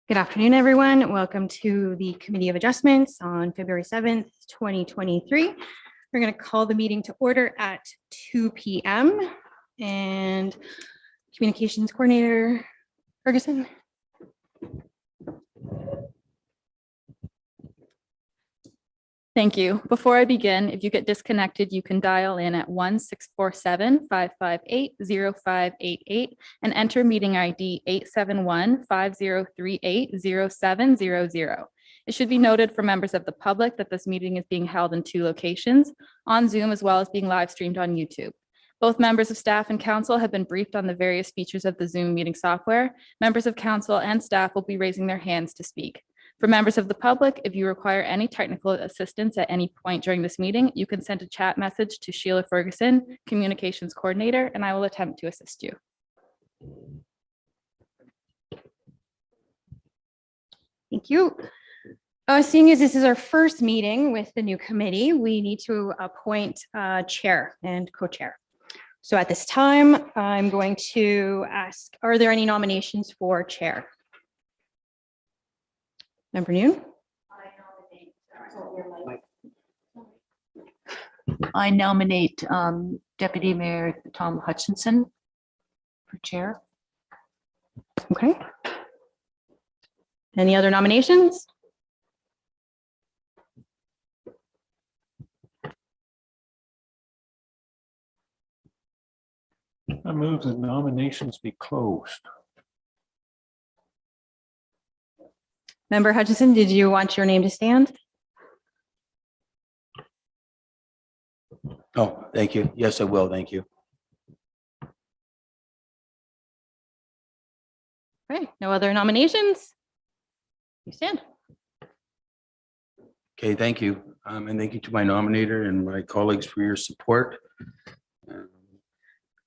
Good afternoon, everyone. Welcome to the Committee of Adjustments on February 7th, 2023. We're going to call the meeting to order at 2 p.m. and Communications Coordinator Ferguson. Thank you. Before I begin, if you get disconnected, you can dial in at 1-647-558-0588 and enter meeting ID 871-5038-0700. It should be noted for members of the public that this meeting is being held in 2 locations, on Zoom as well as being live streamed on YouTube. Both members of staff and council have been briefed on the various features of the Zoom meeting software. Members of council and staff will be raising their hands to speak. For members of the public, if you require any technical assistance at any point during this meeting, you can send a chat message to Sheila Ferguson, Communications Coordinator, and I will attempt to assist you. Thank you. Seeing as this is our first meeting with the new committee, we need to appoint a chair and co-chair. So at this time, I'm going to ask, are there any nominations for chair? Member Noon? I nominate Deputy Mayor Tom Hutchinson for chair. Okay. Any other nominations? I move the nominations be closed. Member Hutchison, did you want your name to stand? Oh, thank you. Yes, I will. Thank you. Okay, no other nominations? You stand. Okay, thank you. And thank you to my nominator and my colleagues for your support.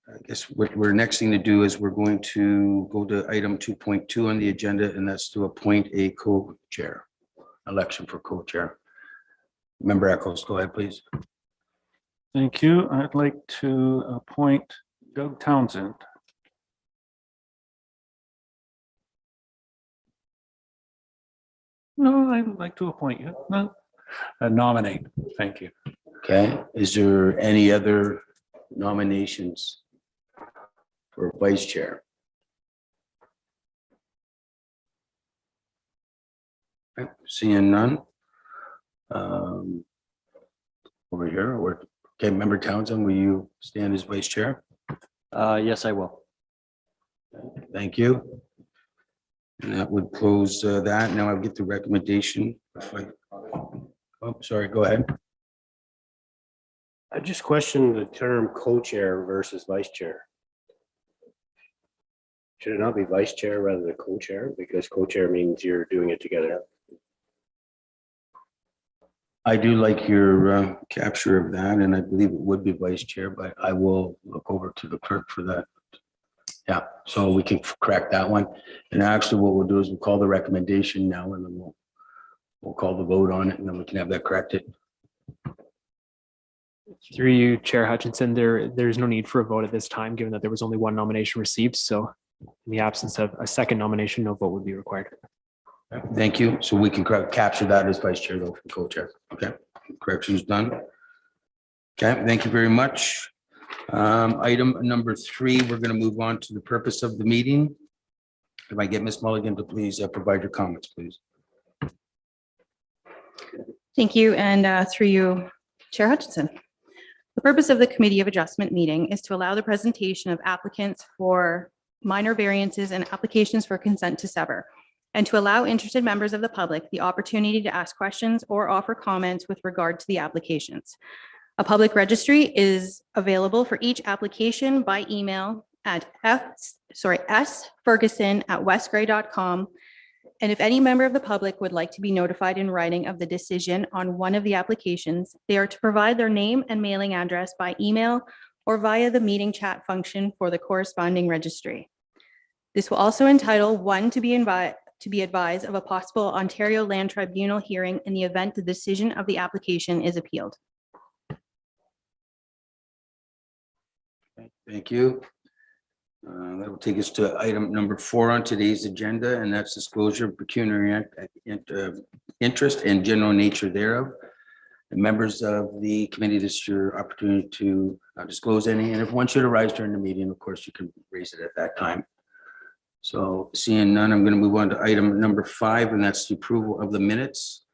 I guess what we're next thing to do is we're going to go to item 2.2 on the agenda, and that's to appoint a co-chair, election for co-chair. Member Eccles, go ahead, please. Thank you. I'd like to appoint Doug Townsend. No, I'd like to appoint you. No, nominate. Thank you. Okay, is there any other nominations for vice chair? Okay, seeing none. Over here, okay, Member Townsend, will you stand as vice chair? Yes, I will. Thank you. And that would close that. Now I'll get the recommendation. Oh, sorry, go ahead. I just questioned the term co-chair versus vice chair. Should it not be vice chair rather than co-chair? Because co-chair means you're doing it together. I do like your capture of that, and I believe it would be vice chair, but I will look over to the clerk for that. Yeah, so we can correct that one. And actually what we'll do is we'll call the recommendation now, and then we'll call the vote on it, and then we can have that corrected. Through you, Chair Hutchinson, there's no need for a vote at this time, given that there was only one nomination received. So in the absence of a second nomination, no vote would be required. Thank you. So we can capture that as vice chair though for co-chair. Okay, corrections done. Okay, thank you very much. Item number 3, we're going to move on to the purpose of the meeting. If I get Ms. Mulligan to please provide your comments, please. Thank you, and through you, Chair Hutchinson. The purpose of the Committee of Adjustment meeting is to allow the presentation of applicants for minor variances and applications for consent to sever, and to allow interested members of the public the opportunity to ask questions or offer comments with regard to the applications. A public registry is available for each application by email at sferguson@westgray.com. And if any member of the public would like to be notified in writing of the decision on one of the applications, they are to provide their name and mailing address by email or via the meeting chat function for the corresponding registry. This will also entitle one to be advised of a possible Ontario Land Tribunal hearing in the event the decision of the application is appealed. Thank you. That will take us to item number 4 on today's agenda, and that's disclosure of pecuniary interest and general nature thereof. The members of the committee, this is your opportunity to disclose any, and if one should arise during the meeting, of course, you can raise it at that time. So seeing none, I'm going to move on to item number 5, and that's the approval of the minutes.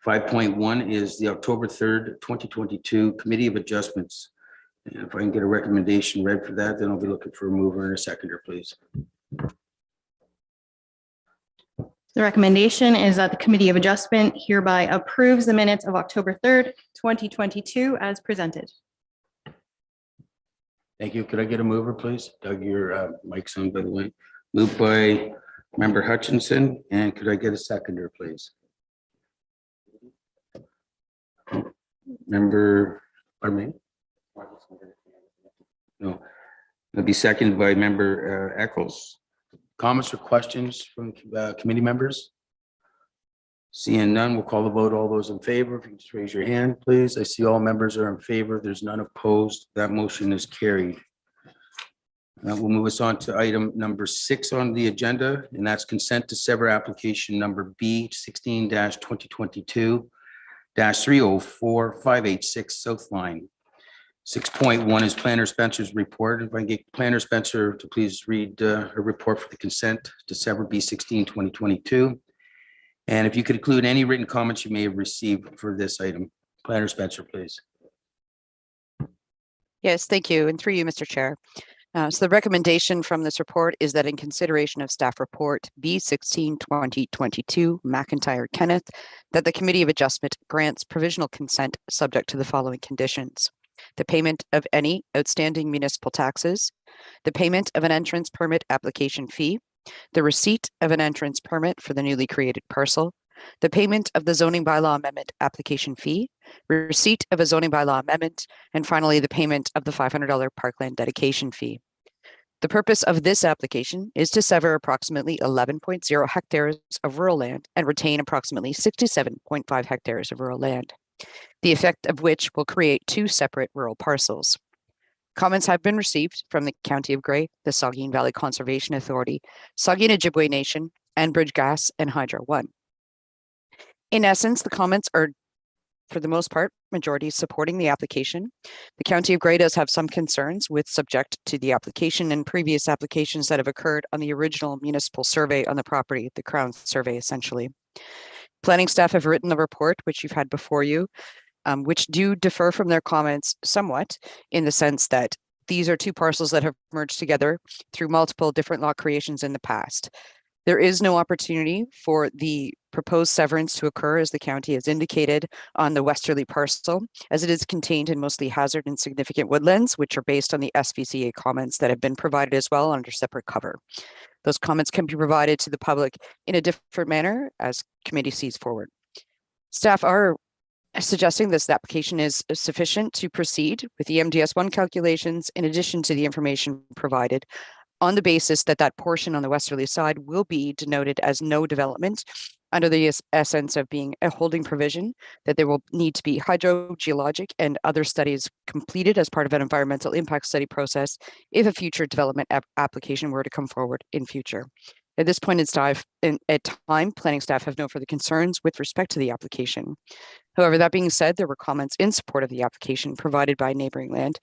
5.1 is the October 3rd, 2022 Committee of Adjustments. And if I can get a recommendation read for that, then I'll be looking for a mover and a seconder, please. The recommendation is that the Committee of Adjustment hereby approves the minutes of October 3rd, 2022 as presented. Thank you. Could I get a mover, please? Doug, your mic's on, by the way. Moved by Member Hutchinson, and could I get a seconder, please? Member, pardon me? No, it'll be seconded by Member Eccles. Comments or questions from committee members? Seeing none, we'll call the vote. All those in favor, if you can just raise your hand, please. I see all members are in favor. There's none opposed. That motion is carried. We'll move us on to item number 6 on the agenda, and that's consent to sever application number B 16-2022-304586 South Line. 6.1 is Planner Spencer's report. If I can get Planner Spencer to please read her report for the consent to sever B 16-2022. And if you could include any written comments you may have received for this item. Planner Spencer, please. Yes, thank you. And through you, Mr. Chair. So the recommendation from this report is that in consideration of staff report B 16-2022 McIntyre Kenneth, that the Committee of Adjustment grants provisional consent subject to the following conditions: the payment of any outstanding municipal taxes, the payment of an entrance permit application fee, the receipt of an entrance permit for the newly created parcel, the payment of the zoning bylaw amendment application fee, receipt of a zoning bylaw amendment, and finally, the payment of the $500 parkland dedication fee. The purpose of this application is to sever approximately 11.0 hectares of rural land and retain approximately 67.5 hectares of rural land, the effect of which will create 2 separate rural parcels. Comments have been received from the County of Grey, the Saugeen Valley Conservation Authority, Saugeen Ojibwe Nation, and Bridge Gas and Hydro One. In essence, the comments are, for the most part, majority supporting the application. The County of Grey does have some concerns with subject to the application and previous applications that have occurred on the original municipal survey on the property, the Crown survey, essentially. Planning staff have written the report, which you've had before you, which do differ from their comments somewhat in the sense that these are 2 parcels that have merged together through multiple different lot creations in the past. There is no opportunity for the proposed severance to occur, as the county has indicated, on the westerly parcel, as it is contained in mostly hazard and significant woodlands, which are based on the SVCA comments that have been provided as well under separate cover. Those comments can be provided to the public in a different manner as committee sees forward. Staff are suggesting this application is sufficient to proceed with the MDS1 calculations in addition to the information provided, on the basis that that portion on the westerly side will be denoted as no development under the essence of being a holding provision, that there will need to be hydrogeologic and other studies completed as part of an environmental impact study process if a future development application were to come forward in future. At this point in time, planning staff have no further concerns with respect to the application. However, that being said, there were comments in support of the application provided by neighboring land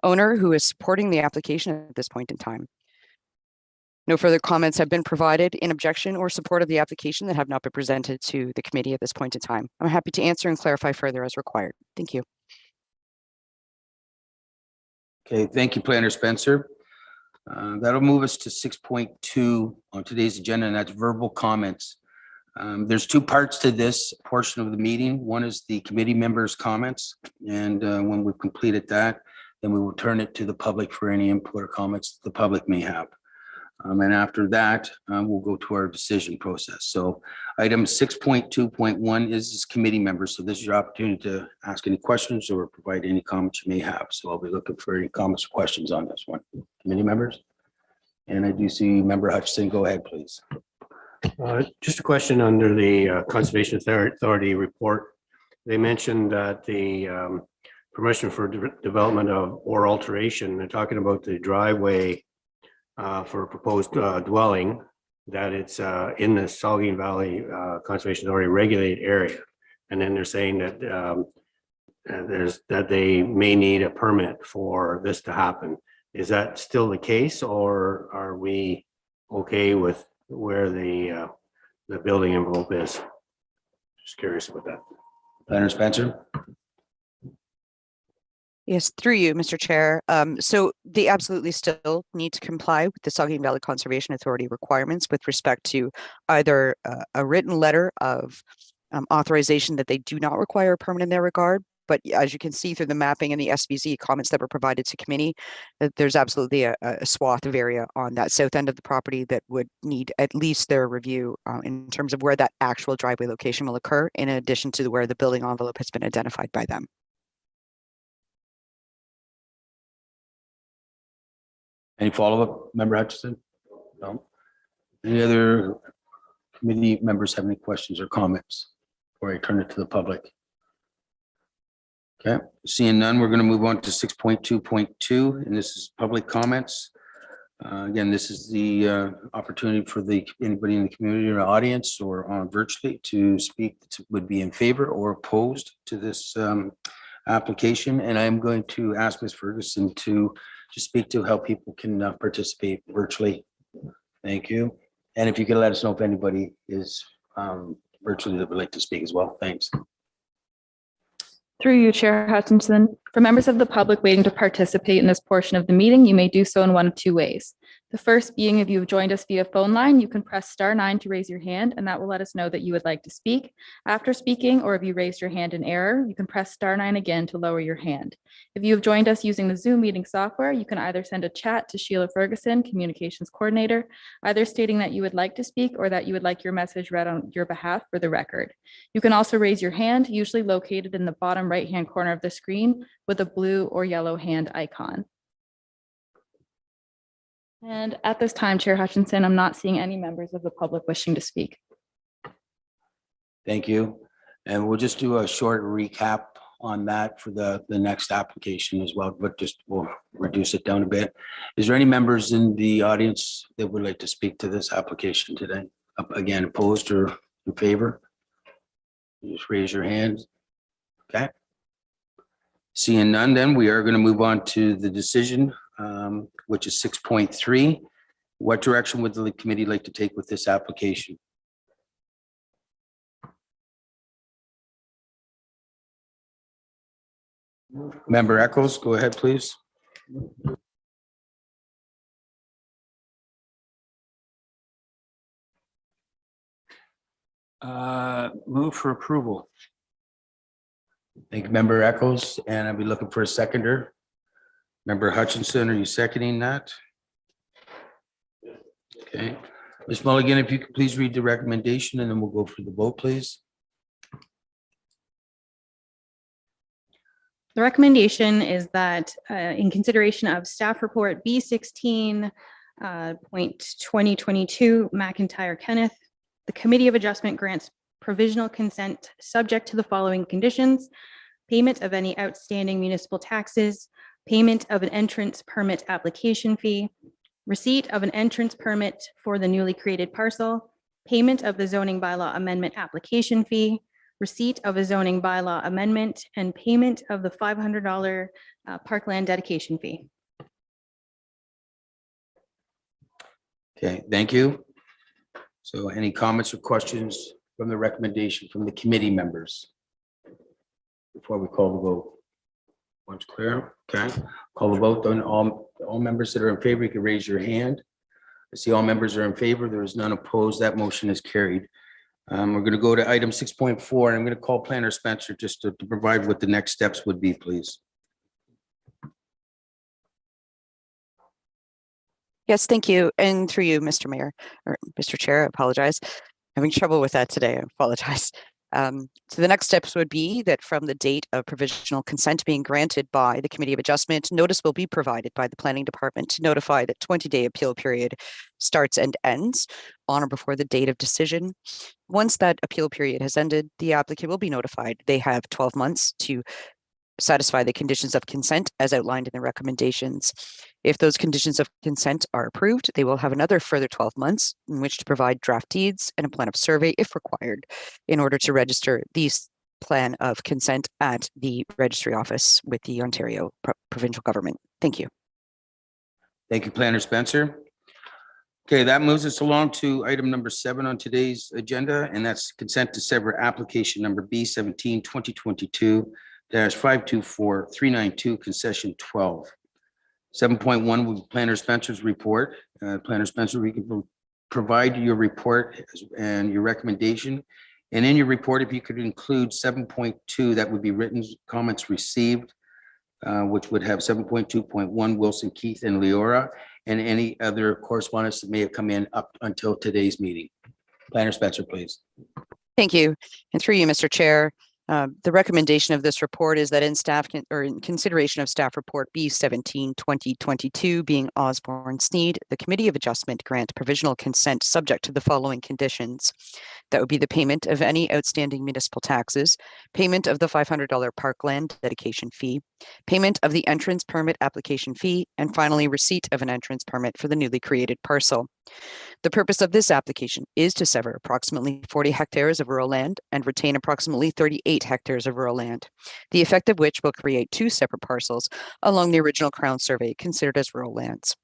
owner who is supporting the application at this point in time. No further comments have been provided in objection or support of the application that have not been presented to the committee at this point in time. I'm happy to answer and clarify further as required. Thank you. Okay, thank you, Planner Spencer. That'll move us to 6.2 on today's agenda, and that's verbal comments. There's 2 parts to this portion of the meeting. One is the committee members' comments, and when we've completed that, then we will turn it to the public for any input or comments the public may have. And after that, we'll go to our decision process. So item 6.2.1 is committee members. So this is your opportunity to ask any questions or provide any comments you may have. So I'll be looking for any comments or questions on this one. Committee members? And I do see Member Hutchinson. Go ahead, please. Just a question under the Conservation Authority report. They mentioned that the permission for development of or alteration, they're talking about the driveway for a proposed dwelling, that it's in the Saugeen Valley Conservation Authority regulated area. And then they're saying that that they may need a permit for this to happen. Is that still the case, or are we okay with where the building envelope is? Just curious about that. Planner Spencer? Yes, through you, Mr. Chair. So they absolutely still need to comply with the Saugeen Valley Conservation Authority requirements with respect to either a written letter of authorization that they do not require a permit in their regard. But as you can see through the mapping and the SBZ comments that were provided to committee, that there's absolutely a swath of area on that south end of the property that would need at least their review in terms of where that actual driveway location will occur, in addition to where the building envelope has been identified by them. Any follow-up, Member Hutchison? No. Any other committee members have any questions or comments before I turn it to the public? Okay, seeing none, we're going to move on to 6.2.2, and this is public comments. Again, this is the opportunity for anybody in the community or audience or on virtually to speak, would be in favor or opposed to this application. And I'm going to ask Ms. Ferguson to speak to how people can participate virtually. Thank you. And if you could let us know if anybody is virtually that would like to speak as well. Thanks. Through you, Chair Hutchinson. For members of the public waiting to participate in this portion of the meeting, you may do so in one of two ways. The first being, if you've joined us via phone line, you can press *9 to raise your hand, and that will let us know that you would like to speak. After speaking, or if you raised your hand in error, you can press *9 again to lower your hand. If you have joined us using the Zoom meeting software, you can either send a chat to Sheila Ferguson, Communications Coordinator, either stating that you would like to speak or that you would like your message read on your behalf for the record. You can also raise your hand, usually located in the bottom right-hand corner of the screen with a blue or yellow hand icon. And at this time, Chair Hutchinson, I'm not seeing any members of the public wishing to speak. Thank you. And we'll just do a short recap on that for the next application as well, but just we'll reduce it down a bit. Is there any members in the audience that would like to speak to this application today? Again, opposed or in favor? Just raise your hands. Okay. Seeing none, then we are going to move on to the decision, which is 6.3. What direction would the committee like to take with this application? Member Eccles, go ahead, please. Move for approval. Thank you, Member Eccles, and I'll be looking for a seconder. Member Hutchinson, are you seconding that? Okay. Ms. Mulligan, if you could please read the recommendation and then we'll go for the vote, please. The recommendation is that in consideration of staff report B16 .2022 McIntyre Kenneth, the Committee of Adjustment grants provisional consent subject to the following conditions: payment of any outstanding municipal taxes, payment of an entrance permit application fee, receipt of an entrance permit for the newly created parcel, payment of the zoning bylaw amendment application fee, receipt of a zoning bylaw amendment, and payment of the $500 parkland dedication fee. Okay, thank you. So any comments or questions from the recommendation from the committee members before we call the vote? Once clear, okay. Call the vote on all members that are in favor. You can raise your hand. I see all members are in favor. There is none opposed. That motion is carried. We're going to go to item 6.4, and I'm going to call Planner Spencer just to provide what the next steps would be, please. Yes, thank you. And through you, Mr. Mayor, or Mr. Chair, I apologize. Having trouble with that today. I apologize. So the next steps would be that from the date of provisional consent being granted by the Committee of Adjustment, notice will be provided by the Planning Department to notify that 20-day appeal period starts and ends on or before the date of decision. Once that appeal period has ended, the applicant will be notified. They have 12 months to satisfy the conditions of consent as outlined in the recommendations. If those conditions of consent are approved, they will have another further 12 months in which to provide draft deeds and a plan of survey if required in order to register these plan of consent at the registry office with the Ontario provincial government. Thank you. Thank you, Planner Spencer. Okay, that moves us along to item number 7 on today's agenda, and that's consent to sever application number B17 2022-524392 concession 12. 7.1 will be Planner Spencer's report. Planner Spencer, we can provide your report and your recommendation. And in your report, if you could include 7.2, that would be written comments received, which would have 7.2.1 Wilson, Keith, and Leora, and any other correspondence that may have come in up until today's meeting. Planner Spencer, please. Thank you. And through you, Mr. Chair, the recommendation of this report is that in consideration of staff report B17 2022 being Osborne Sneed, the Committee of Adjustment grant provisional consent subject to the following conditions. That would be the payment of any outstanding municipal taxes, payment of the $500 parkland dedication fee, payment of the entrance permit application fee, and finally receipt of an entrance permit for the newly created parcel. The purpose of this application is to sever approximately 40 hectares of rural land and retain approximately 38 hectares of rural land, the effect of which will create 2 separate parcels along the original Crown survey considered as rural lands.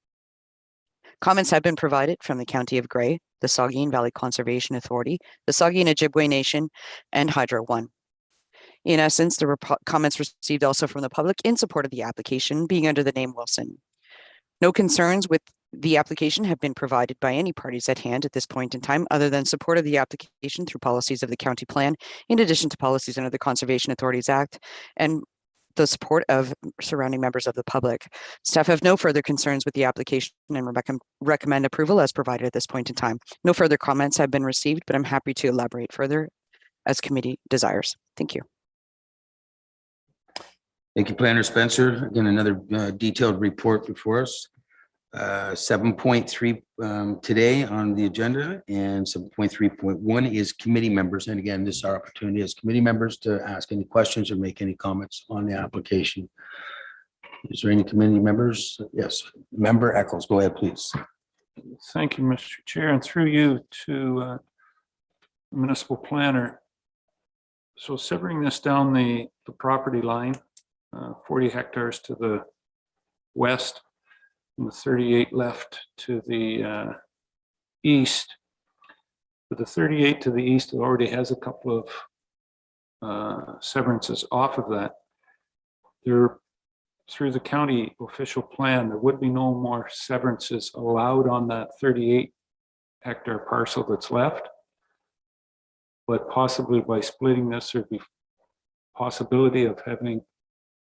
Comments have been provided from the County of Grey, the Saugeen Valley Conservation Authority, the Saugeen Ojibwe Nation, and Hydro One. In essence, there were comments received also from the public in support of the application being under the name Wilson. No concerns with the application have been provided by any parties at hand at this point in time, other than support of the application through policies of the county plan, in addition to policies under the Conservation Authorities Act, and the support of surrounding members of the public. Staff have no further concerns with the application and recommend approval as provided at this point in time. No further comments have been received, but I'm happy to elaborate further as committee desires. Thank you. Thank you, Planner Spencer. Again, another detailed report before us. 7.3 today on the agenda, and 7.3.1 is committee members. And again, this is our opportunity as committee members to ask any questions or make any comments on the application. Is there any committee members? Yes, Member Eccles, go ahead, please. Thank you, Mr. Chair, and through you to municipal planner. So severing this down the property line, 40 hectares to the west, and the 38 left to the east. But the 38 to the east already has a couple of severances off of that. There, through the county official plan, there would be no more severances allowed on that 38 hectare parcel that's left. But possibly by splitting this, there'd be possibility of having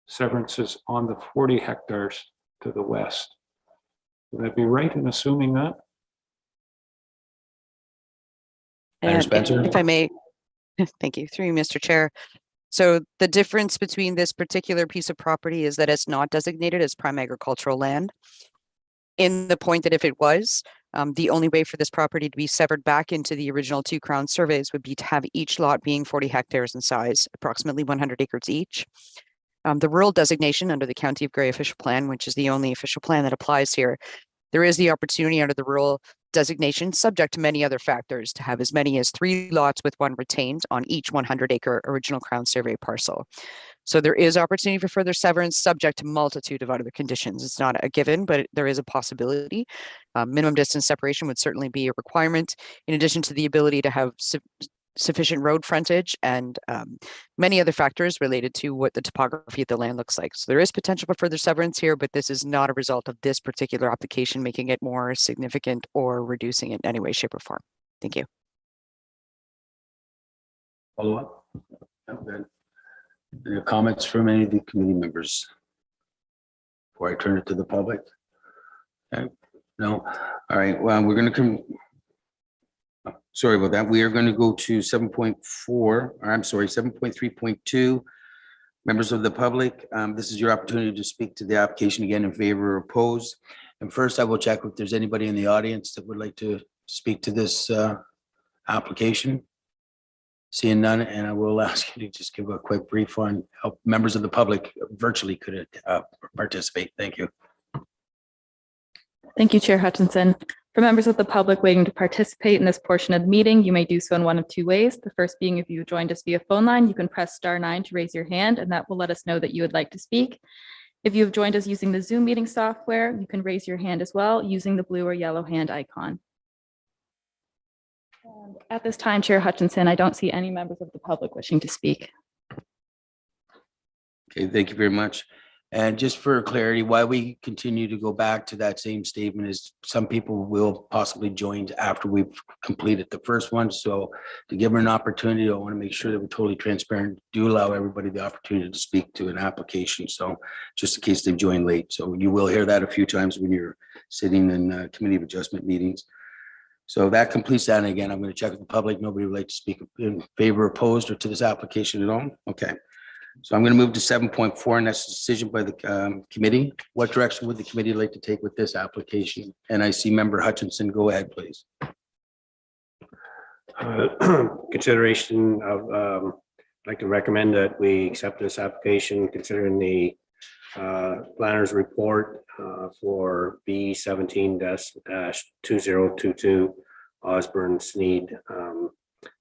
severances on the 40 hectares to the west. Would I be right in assuming that? Planner And Spencer? if I may, thank you, through you, Mr. Chair. So the difference between this particular piece of property is that it's not designated as prime agricultural land. In the point that if it was, the only way for this property to be severed back into the original 2 Crown surveys would be to have each lot being 40 hectares in size, approximately 100 acres each. The rural designation under the County of Grey official plan, which is the only official plan that applies here, there is the opportunity under the rural designation, subject to many other factors, to have as many as 3 lots with 1 retained on each 100-acre original Crown survey parcel. So there is opportunity for further severance, subject to multitude of other conditions. It's not a given, but there is a possibility. Minimum distance separation would certainly be a requirement, in addition to the ability to have sufficient road frontage and many other factors related to what the topography of the land looks like. So there is potential for further severance here, but this is not a result of this particular application making it more significant or reducing it in any way, shape, or form. Thank you. Follow up? No, good. Any comments from any of the committee members before I turn it to the public? Okay. No. All right. Well, we're going to come. Sorry about that. We are going to go to 7.4, or I'm sorry, 7.3.2. Members of the public, this is your opportunity to speak to the application again in favor or oppose. And first, I will check if there's anybody in the audience that would like to speak to this application. Seeing none, and I will ask you to just give a quick brief on how members of the public virtually could participate. Thank you. Thank you, Chair Hutchinson. For members of the public waiting to participate in this portion of the meeting, you may do so in one of two ways. The first being if you joined us via phone line, you can press *9 to raise your hand, and that will let us know that you would like to speak. If you have joined us using the Zoom meeting software, you can raise your hand as well using the blue or yellow hand icon. And at this time, Chair Hutchinson, I don't see any members of the public wishing to speak. Okay, thank you very much. And just for clarity, why we continue to go back to that same statement is some people will possibly join after we've completed the first one. So to give them an opportunity, I want to make sure that we're totally transparent, do allow everybody the opportunity to speak to an application. So just in case they've joined late. So you will hear that a few times when you're sitting in committee of adjustment meetings. So that completes that. And again, I'm going to check with the public. Nobody would like to speak in favor, opposed, or to this application at all. Okay. So I'm going to move to 7.4, and that's a decision by the committee. What direction would the committee like to take with this application? And I see Member Hutchinson. Go ahead, please. Consideration of, I'd like to recommend that we accept this application considering the planner's report for B17-2022 Osborne Sneed,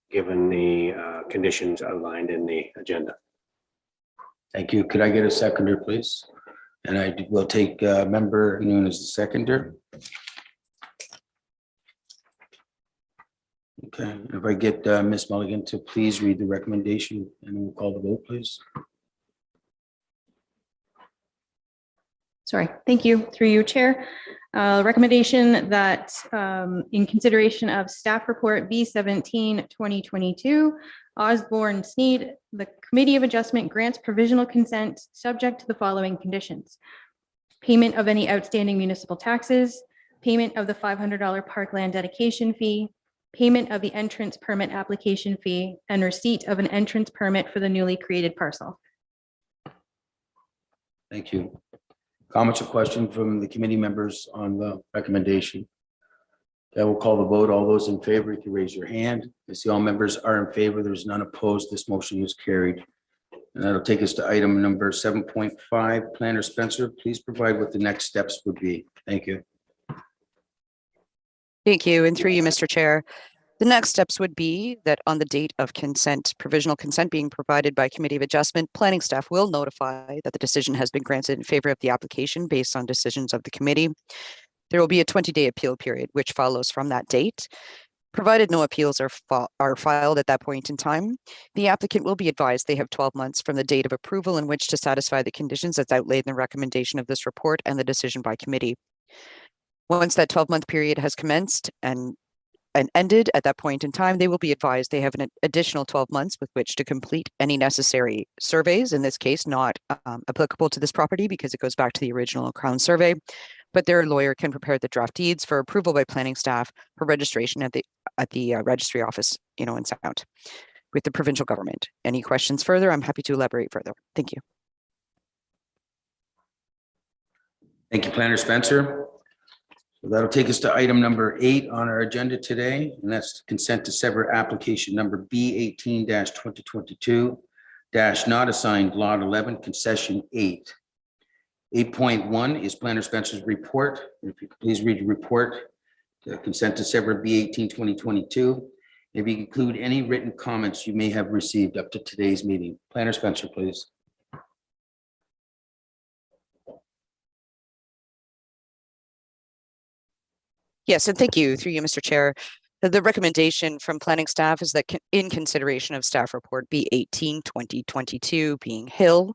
given the conditions outlined in the agenda. Thank you. Could I get a seconder, please? And I will take Member Noon as the seconder. Okay, if I get Ms. Mulligan to please read the recommendation and we'll call the vote, please. Sorry, thank you. Through you, Chair. Recommendation that in consideration of staff report B17-2022, Osborne Sneed, the Committee of Adjustment grants provisional consent subject to the following conditions: payment of any outstanding municipal taxes, payment of the $500 parkland dedication fee, payment of the entrance permit application fee, and receipt of an entrance permit for the newly created parcel. Thank you. Comments or questions from the committee members on the recommendation? I will call the vote. All those in favor, you can raise your hand. I see all members are in favor. There's none opposed. This motion is carried. And that'll take us to item number 7.5. Planner Spencer, please provide what the next steps would be. Thank you. Thank you. And through you, Mr. Chair, the next steps would be that on the date of consent, provisional consent being provided by Committee of Adjustment, planning staff will notify that the decision has been granted in favor of the application based on decisions of the committee. There will be a 20-day appeal period, which follows from that date. Provided no appeals are filed at that point in time, the applicant will be advised they have 12 months from the date of approval in which to satisfy the conditions that's outlaid in the recommendation of this report and the decision by committee. Once that 12-month period has commenced and ended, at that point in time, they will be advised they have an additional 12 months with which to complete any necessary surveys, in this case, not applicable to this property because it goes back to the original Crown survey, but their lawyer can prepare the draft deeds for approval by planning staff for registration at the registry office, in Sound with the provincial government. Any questions further? I'm happy to elaborate further. Thank you. Thank you, Planner Spencer. So that'll take us to item number 8 on our agenda today, and that's consent to sever application number B18-2022 not assigned lot 11 concession 8. 8.1 is Planner Spencer's report. If you could please read your report, consent to sever B18-2022. If you include any written comments you may have received up to today's meeting. Planner Spencer, please. Yes, and thank you, through you, Mr. Chair. The recommendation from planning staff is that in consideration of staff report B18-2022 being Hill,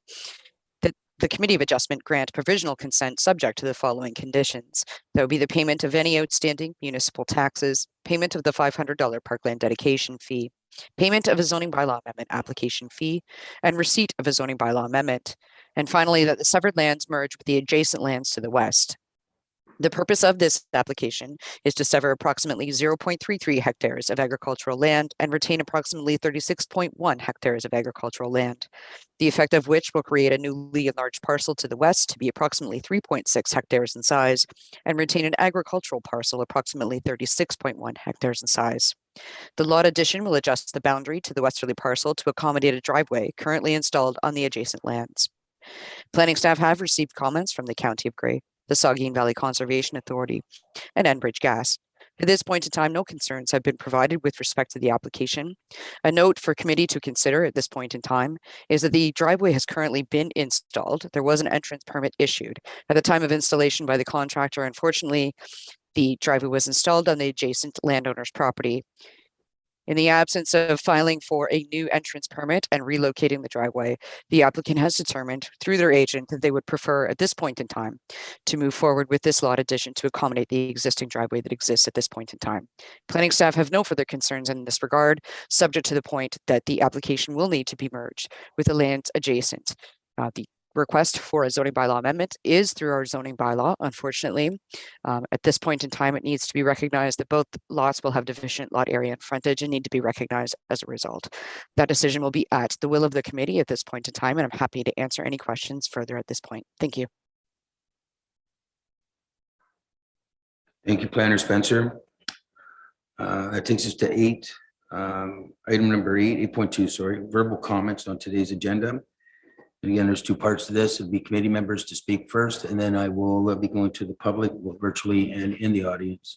that the Committee of Adjustment grant provisional consent subject to the following conditions. That would be the payment of any outstanding municipal taxes, payment of the $500 parkland dedication fee, payment of a zoning bylaw amendment application fee, and receipt of a zoning bylaw amendment. And finally, that the severed lands merge with the adjacent lands to the west. The purpose of this application is to sever approximately 0.33 hectares of agricultural land and retain approximately 36.1 hectares of agricultural land, the effect of which will create a newly enlarged parcel to the west to be approximately 3.6 hectares in size and retain an agricultural parcel approximately 36.1 hectares in size. The lot addition will adjust the boundary to the westerly parcel to accommodate a driveway currently installed on the adjacent lands. Planning staff have received comments from the County of Grey, the Saugeen Valley Conservation Authority, and Enbridge Gas. At this point in time, no concerns have been provided with respect to the application. A note for committee to consider at this point in time is that the driveway has currently been installed. There was an entrance permit issued at the time of installation by the contractor. Unfortunately, the driveway was installed on the adjacent landowner's property. In the absence of filing for a new entrance permit and relocating the driveway, the applicant has determined through their agent that they would prefer at this point in time to move forward with this lot addition to accommodate the existing driveway that exists at this point in time. Planning staff have no further concerns in this regard, subject to the point that the application will need to be merged with the land adjacent. The request for a zoning bylaw amendment is through our zoning bylaw. Unfortunately, at this point in time, it needs to be recognized that both lots will have deficient lot area and frontage and need to be recognized as a result. That decision will be at the will of the committee at this point in time, and I'm happy to answer any questions further at this point. Thank you. Thank you, Planner Spencer. That takes us to item number 8.2, sorry, verbal comments on today's agenda. And again, there's two parts to this. It'll be committee members to speak first, and then I will be going to the public, both virtually and in the audience.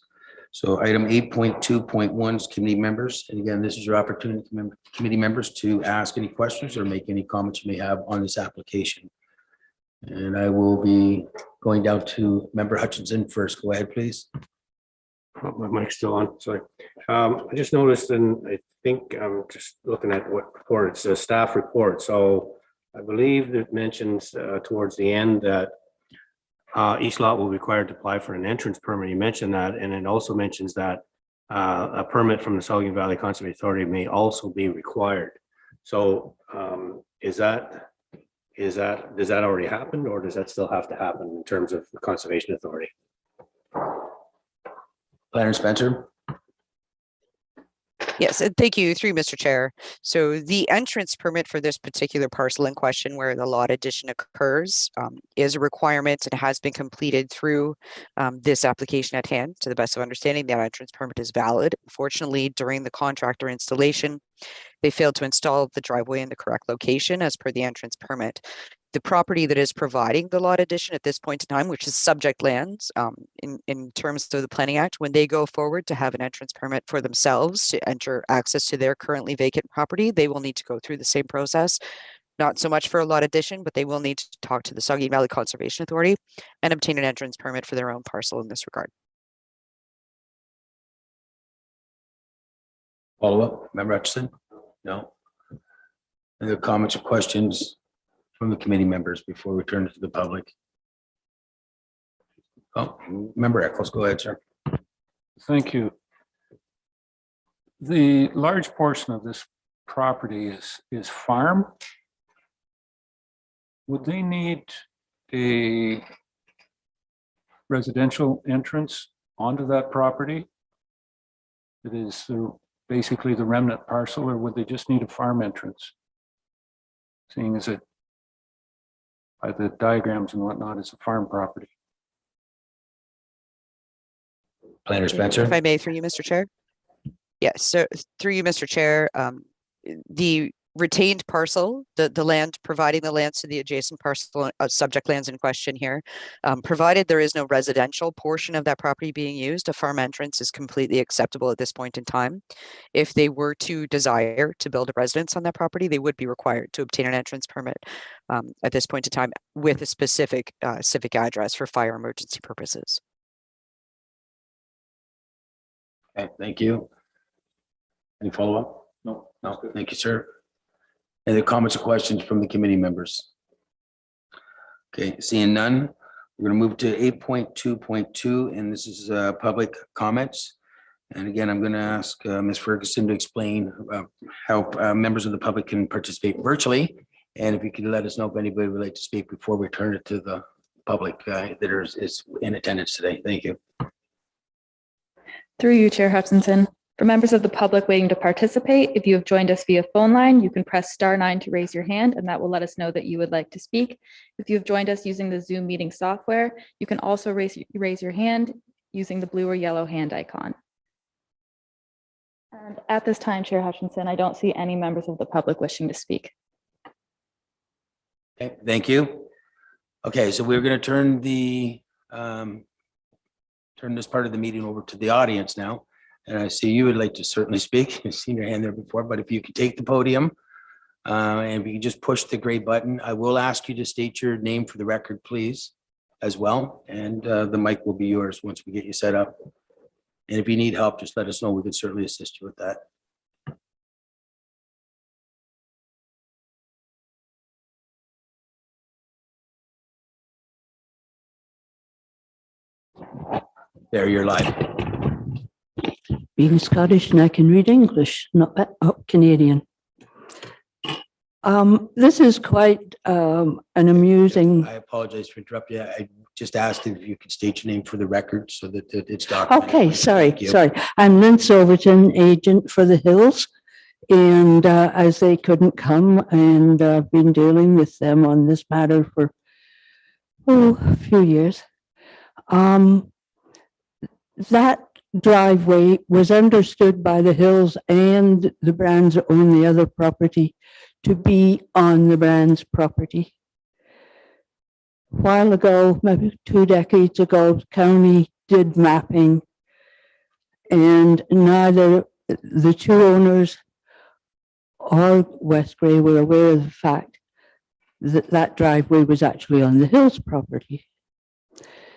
So item 8.2.1 is committee members. And again, this is your opportunity, committee members, to ask any questions or make any comments you may have on this application. And I will be going down to Member Hutchinson first. Go ahead, please. Oh, my mic's still on, sorry. I just noticed, and I think I'm just looking at what report, it's a staff report. So I believe it mentions towards the end that each lot will be required to apply for an entrance permit. You mentioned that, and it also mentions that a permit from the Saugeen Valley Conservation Authority may also be required. So does that already happen, or does that still have to happen in terms of the Conservation Authority? Planner Spencer. Yes, thank you, through Mr. Chair. So the entrance permit for this particular parcel in question where the lot addition occurs is a requirement. It has been completed through this application at hand. To the best of understanding, that entrance permit is valid. Unfortunately, during the contractor installation, they failed to install the driveway in the correct location as per the entrance permit. The property that is providing the lot addition at this point in time, which is subject lands in terms of the Planning Act, when they go forward to have an entrance permit for themselves to enter access to their currently vacant property, they will need to go through the same process. Not so much for a lot addition, but they will need to talk to the Saugeen Valley Conservation Authority and obtain an entrance permit for their own parcel in this regard. Follow up, Member Hutchinson? No. Any comments or questions from the committee members before we turn to the public? Oh, Member Eccles, go ahead, sir. Thank you. The large portion of this property is farm. Would they need a residential entrance onto that property? It is basically the remnant parcel, or would they just need a farm entrance? Seeing as it, by the diagrams and whatnot, is a farm property. Planner Spencer. If I may, through you, Mr. Chair. Yes, so through you, Mr. Chair, the retained parcel, the land, providing the lands to the adjacent parcel, subject lands in question here, provided there is no residential portion of that property being used, a farm entrance is completely acceptable at this point in time. If they were to desire to build a residence on that property, they would be required to obtain an entrance permit at this point in time with a specific civic address for fire emergency purposes. Okay, thank you. Any follow-up? No. No, thank you, sir. Any comments or questions from the committee members? Okay, seeing none, we're going to move to 8.2.2, and this is public comments. And again, I'm going to ask Ms. Ferguson to explain how members of the public can participate virtually. And if you could let us know if anybody would like to speak before we turn it to the public that is in attendance today. Thank you. Through you, Chair Hutchinson. For members of the public waiting to participate, if you have joined us via phone line, you can press *9 to raise your hand, and that will let us know that you would like to speak. If you have joined us using the Zoom meeting software, you can also raise your hand using the blue or yellow hand icon. And at this time, Chair Hutchinson, I don't see any members of the public wishing to speak. Okay, thank you. Okay, so we're going to turn this part of the meeting over to the audience now. And I see you would like to certainly speak. I've seen your hand there before, but if you could take the podium and if you can just push the gray button, I will ask you to state your name for the record, please, as well. And the mic will be yours once we get you set up. And if you need help, just let us know. We can certainly assist you with that. There, you're live. Being Scottish and I can read English, not Canadian. This is quite an amusing. I apologize for interrupting you. I just asked if you could state your name for the record so that it's documented. Okay, sorry, Thank you. sorry. I'm Lynn Silverton, agent for the Hills. And as they couldn't come, and I've been dealing with them on this matter for a few years. That driveway was understood by the Hills and the Brands that own the other property to be on the Brands property. A while ago, maybe 2 decades ago, the county did mapping, and neither the two owners or West Grey were aware of the fact that that driveway was actually on the Hills property.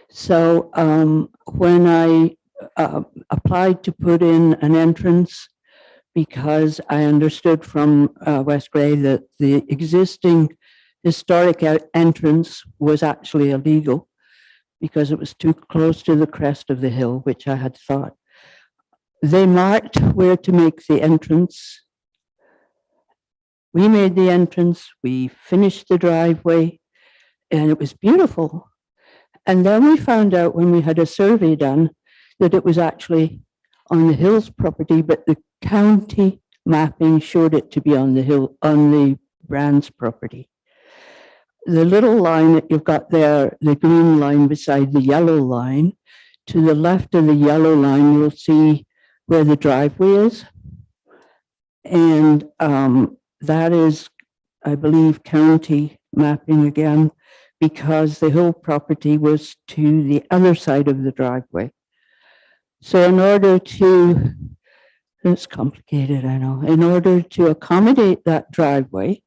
So when I applied to put in an entrance, because I understood from West Grey that the existing historic entrance was actually illegal because it was too close to the crest of the hill, which I had thought. They marked where to make the entrance. We made the entrance, we finished the driveway, and it was beautiful. And then we found out when we had a survey done that it was actually on the Hills property, but the county mapping showed it to be on the hill, on the Brands property. The little line that you've got there, the green line beside the yellow line, to the left of the yellow line, you'll see where the driveway is. And that is, I believe, county mapping again, because the Hill property was to the other side of the driveway. So in order to, it's complicated, I know, in order to accommodate that driveway,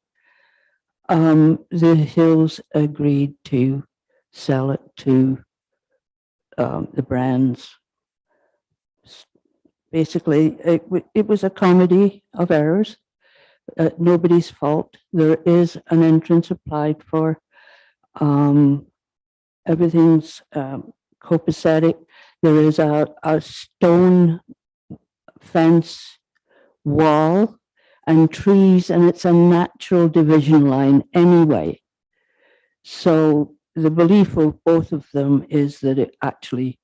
the Hills agreed to sell it to the Brands. Basically, it was a comedy of errors, nobody's fault. There is an entrance applied for. Everything's copacetic. There is a stone fence wall and trees, and it's a natural division line anyway. So the belief of both of them is that it actually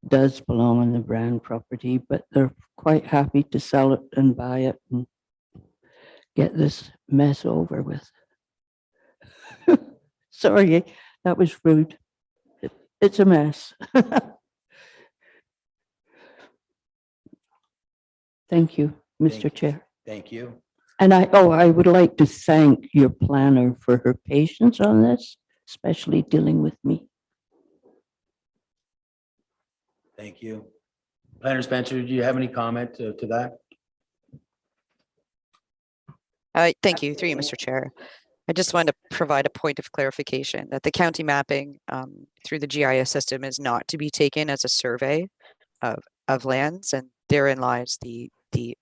does belong on the Brand property, but they're quite happy to sell it and buy it and get this mess over with. Sorry, that was rude. It's a mess. Thank you, Mr. Chair. Thank you. And I would like to thank your planner for her patience on this, especially dealing with me. Thank you. Planner Spencer, do you have any comment to that? Thank you, through you, Mr. Chair. I just wanted to provide a point of clarification that the county mapping through the GIS system is not to be taken as a survey of lands, and therein lies the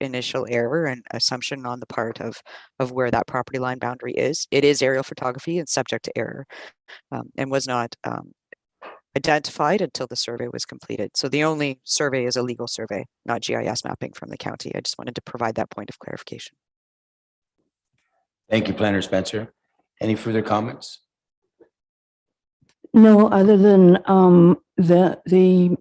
initial error and assumption on the part of where that property line boundary is. It is aerial photography and subject to error, and was not identified until the survey was completed. So the only survey is a legal survey, not GIS mapping from the county. I just wanted to provide that point of clarification. Thank you, Planner Spencer. Any further comments? No, other than the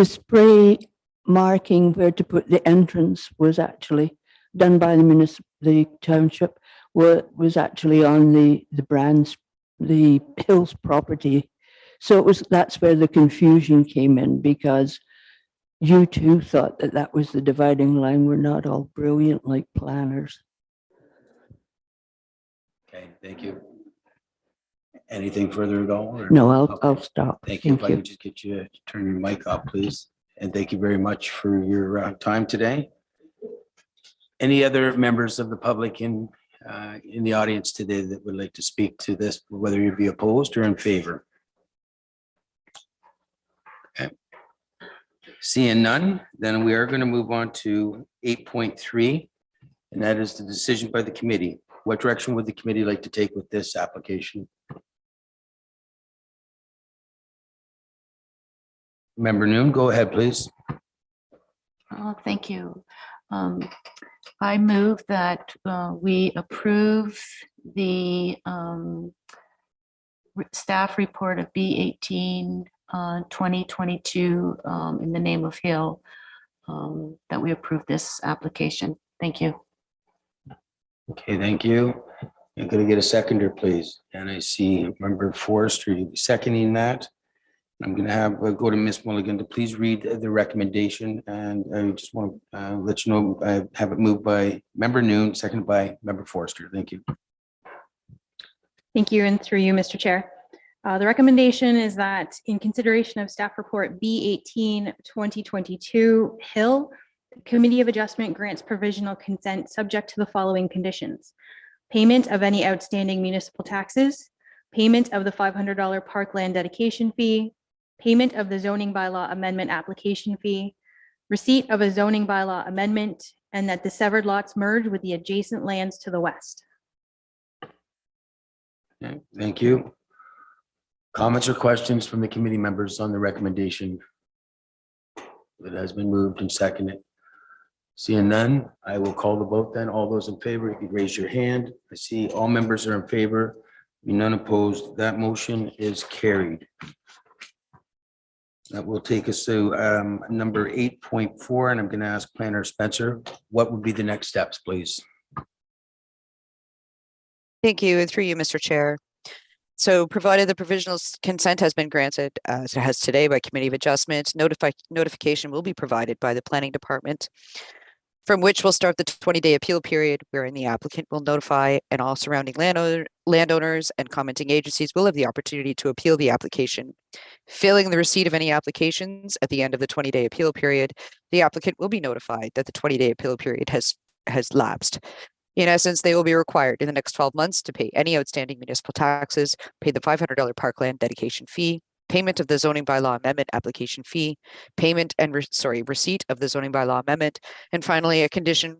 spray marking where to put the entrance was actually done by the township, was actually on the Brands, the Hills property. So that's where the confusion came in, because you two thought that that was the dividing line. We're not all brilliant like planners. Okay, thank you. Anything further at all? or- No, I'll Okay. stop. Thank you. If I could just get you to turn your mic off, please. And thank you very much for your time today. Any other members of the public in the audience today that would like to speak to this, whether you be opposed or in favor? Okay. Seeing none, then we are going to move on to 8.3, and that is the decision by the committee. What direction would the committee like to take with this application? Member Noon, go ahead, please. Oh, thank you. I move that we approve the staff report of B18 2022 in the name of Hill, that we approve this application. Thank you. Okay, thank you. I'm going to get a seconder, please. And I see Member Forrester seconding that. I'm going to have go to Ms. Mulligan to please read the recommendation. And I just want to let you know, I have it moved by Member Noon, seconded by Member Forrester. Thank you. Thank you, and through you, Mr. Chair. The recommendation is that in consideration of staff report B18 2022 Hill, the Committee of Adjustment grants provisional consent subject to the following conditions: payment of any outstanding municipal taxes, payment of the $500 parkland dedication fee, payment of the zoning bylaw amendment application fee, receipt of a zoning bylaw amendment, and that the severed lots merge with the adjacent lands to the west. Okay, thank you. Comments or questions from the committee members on the recommendation that has been moved and seconded? Seeing none, I will call the vote then. All those in favor, you can raise your hand. I see all members are in favor. None opposed. That motion is carried. That will take us to number 8.4, and I'm going to ask Planner Spencer, what would be the next steps, please? Thank you, and through you, Mr. Chair. So provided the provisional consent has been granted, as it has today by Committee of Adjustment, notification will be provided by the Planning Department, from which will start the 20-day appeal period, wherein the applicant will notify and all surrounding landowners and commenting agencies will have the opportunity to appeal the application. Failing the receipt of any applications at the end of the 20-day appeal period, the applicant will be notified that the 20-day appeal period has lapsed. In essence, they will be required in the next 12 months to pay any outstanding municipal taxes, pay the $500 parkland dedication fee, payment of the zoning bylaw amendment application fee, payment and receipt of the zoning bylaw amendment, and finally, a condition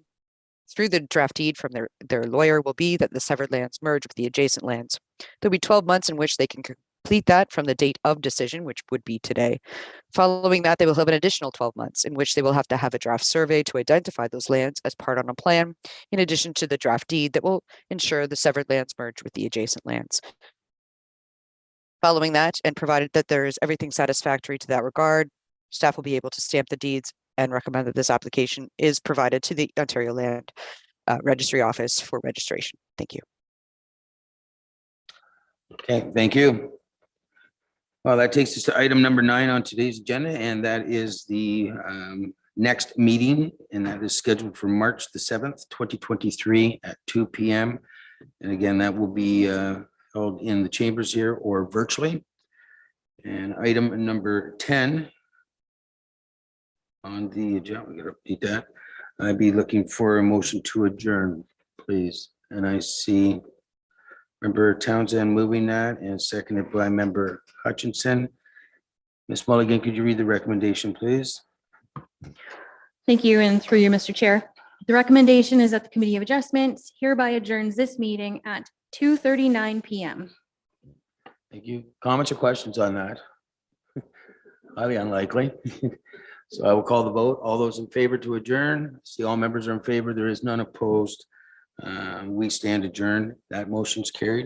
through the draft deed from their lawyer will be that the severed lands merge with the adjacent lands. There'll be 12 months in which they can complete that from the date of decision, which would be today. Following that, they will have an additional 12 months in which they will have to have a draft survey to identify those lands as part on a plan, in addition to the draft deed that will ensure the severed lands merge with the adjacent lands. Following that, and provided that there is everything satisfactory to that regard, staff will be able to stamp the deeds and recommend that this application is provided to the Ontario Land Registry Office for registration. Thank you. Okay, thank you. Well, that takes us to item number 9 on today's agenda, and that is the next meeting, and that is scheduled for March the 7th, 2023 at 2 p.m. And again, that will be held in the chambers here or virtually. And item number 10 on the agenda, we got to repeat that. I'd be looking for a motion to adjourn, please. And I see Member Townsend moving that and seconded by Member Hutchinson. Ms. Mulligan, could you read the recommendation, please? Thank you, and through you, Mr. Chair. The recommendation is that the Committee of Adjustments hereby adjourns this meeting at 2:39 p.m. Thank you. Comments or questions on that? Highly unlikely. So I will call the vote. All those in favor to adjourn? See, all members are in favor. There is none opposed. We stand adjourned. That motion's carried.